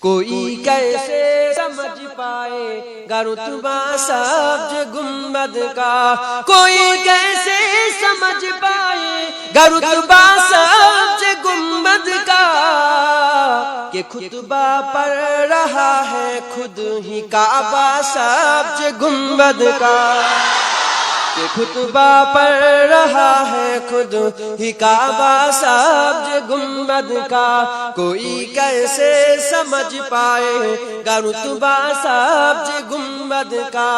کوئی کیسے سمجھ پائے گا رتبہ سبز گنبد کا، کوئی کیسے سمجھ پائے گا رتبہ سبز گنبد کا، کہ خطبہ پڑھ رہا ہے خود ہی کعبہ سبز گنبد کا، کہ خطبہ پڑھ رہا ہے خود ہی کعبہ سبز گنبد کا، کوئی کیسے سمجھ پائے گا رتبہ سبز گنبد کا۔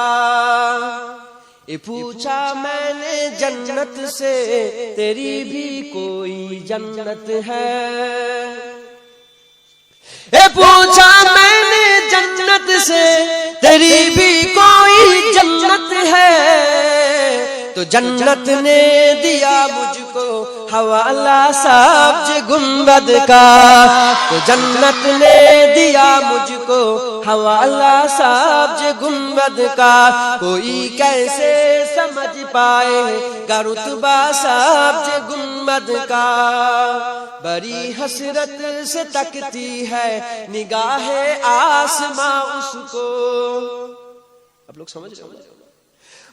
پوچھا میں نے جنت سے تیری بھی کوئی جنت ہے، پوچھا میں نے جنت سے تیری بھی کوئی جنت ہے، تو جنت نے دیا مجھ کو حوالہ سبز گنبد کا، تو جنت نے دیا مجھ کو حوالہ سبز گنبد کا، کوئی کیسے سمجھ پائے گا رتبہ سبز گنبد کا۔ بڑی حسرت سے تکتی ہے نگاہ آسماں اس کو، اب لوگ سمجھ رہے ہیں،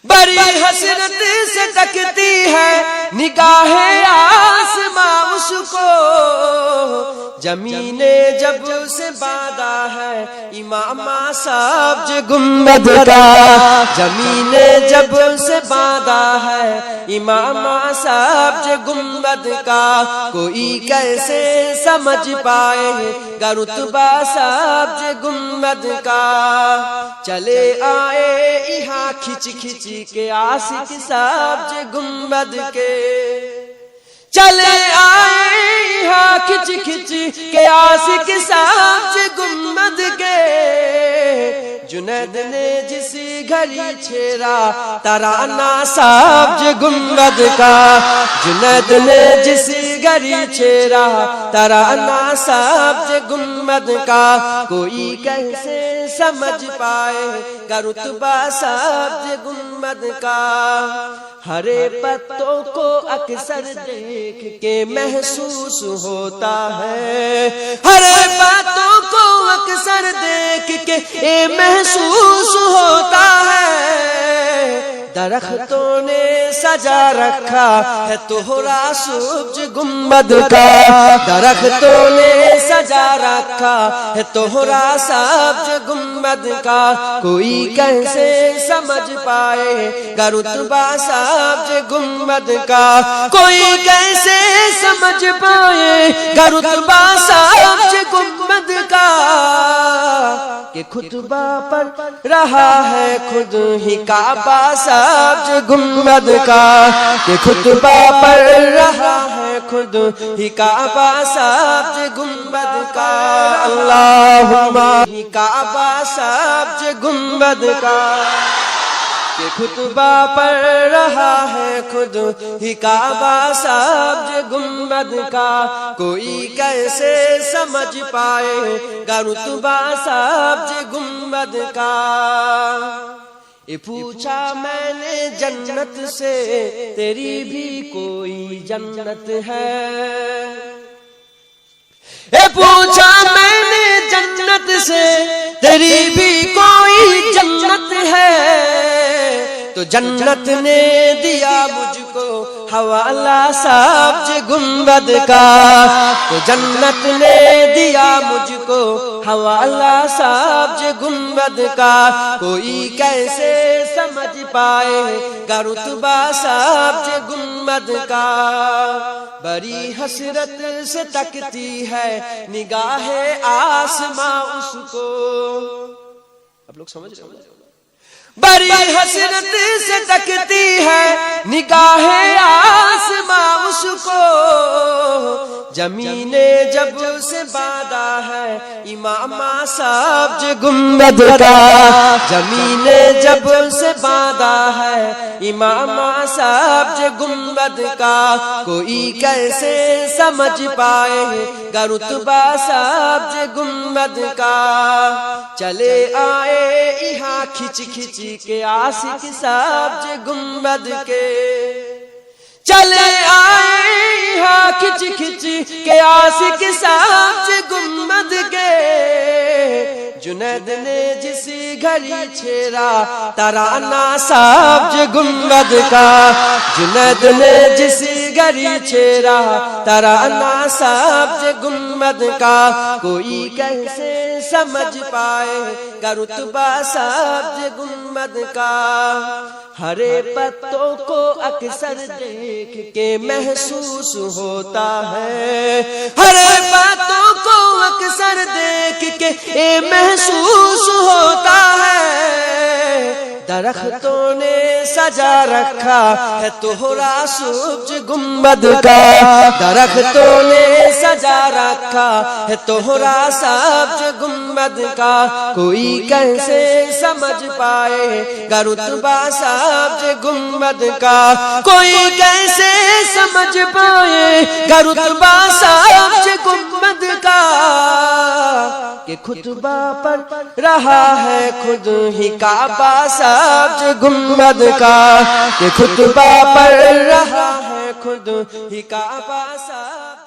بڑی حسرت سے تکتی ہے نگاہ آسماں اس کو، زمین جب سے بادا ہے امامہ سبز گنبد کا، زمین جب سے بادا ہے امامہ سبز گنبد کا، کوئی کیسے سمجھ پائے گا رتبہ سبز گنبد کا۔ چلے آئے یہاں کھچ کھچ کے عاشق سبز گنبد کے، چلے آئے یہاں کھچ کھچ کے عاشق سبز گنبد کے، جنید نے جس گھڑی چھیڑا ترانہ سبز گنبد کا، جنید نے جس گھڑی چھیڑا ترانہ سبز گنبد کا، کوئی کیسے سمجھ پائے گا رتبہ سبز گنبد کا۔ ہرے پتوں کو اکثر دیکھ کے محسوس ہوتا ہے، ہرے پتوں کو اکثر دیکھ کے محسوس ہوتا ہے، درختوں نے سجا رکھا ہے توہرا سبز گنبد کا، درختوں نے سجا رکھا ہے توہرا سبز گنبد کا، کوئی کیسے سمجھ پائے گا رتبہ سبز گنبد کا، کوئی کیسے سمجھ پائے گا رتبہ سبز گنبد کا، کہ خطبہ پڑھ رہا ہے خود ہی کعبہ سبز گنبد کا، کہ خطبہ پڑھ رہا ہے خود ہی کعبہ سبز گنبد کا، اللہم ہی کعبہ سبز گنبد کا، کہ خطبہ پڑھ رہا ہے خود ہی کعبہ سبز گنبد کا، کوئی کیسے سمجھ پائے گا رتبہ سبز گنبد کا۔ پوچھا میں نے جنت سے تیری بھی کوئی جنت ہے، پوچھا میں نے جنت سے تیری بھی کوئی جنت ہے، تو جنت نے دیا مجھ کو حوالہ سبز گنبد کا، تو جنت نے دیا مجھ کو حوالہ سبز گنبد کا، کوئی کیسے سمجھ پائے گا رتبہ سبز گنبد کا۔ بڑی حسرت سے تکتی ہے نگاہ آسماں اس کو، اب لوگ سمجھ رہے ہیں، بڑی حسرت سے تکتی ہے نگاہ آسماں اس کو، زمین جب سے بادا ہے امامہ سبز گنبد کا، زمین جب سے بادا ہے امامہ سبز گنبد کا، کوئی کیسے سمجھ پائے گا رتبہ سبز گنبد کا۔ چلے آئے یہاں کھچ کھچ کے عاشق سبز گنبد کے، چلے آئے یہاں کھچ کھچ کے عاشق سبز گنبد کے، جنید نے جس گھڑی چھیڑا ترانہ سبز گنبد کا، جنید نے جس گھڑی چھیڑا ترانہ سبز گنبد کا، کوئی کیسے سمجھ پائے گا رتبہ سبز گنبد کا۔ ہرے پتوں کو اکثر دیکھ کے محسوس ہوتا ہے، ہرے پتوں کو اکثر دیکھ کے محسوس ہوتا ہے، درختوں نے سجا رکھا ہے توہرا سبز گنبد کا، درختوں نے سجا رکھا ہے توہرا سبز گنبد کا، کوئی کیسے سمجھ پائے گا رتبہ سبز گنبد کا، کوئی کیسے سمجھ پائے گا رتبہ سبز گنبد کا، کہ خطبہ پڑھ رہا ہے خود ہی کعبہ سبز گنبد کا، کہ خطبہ پڑھ رہا ہے خود ہی کعبہ سبز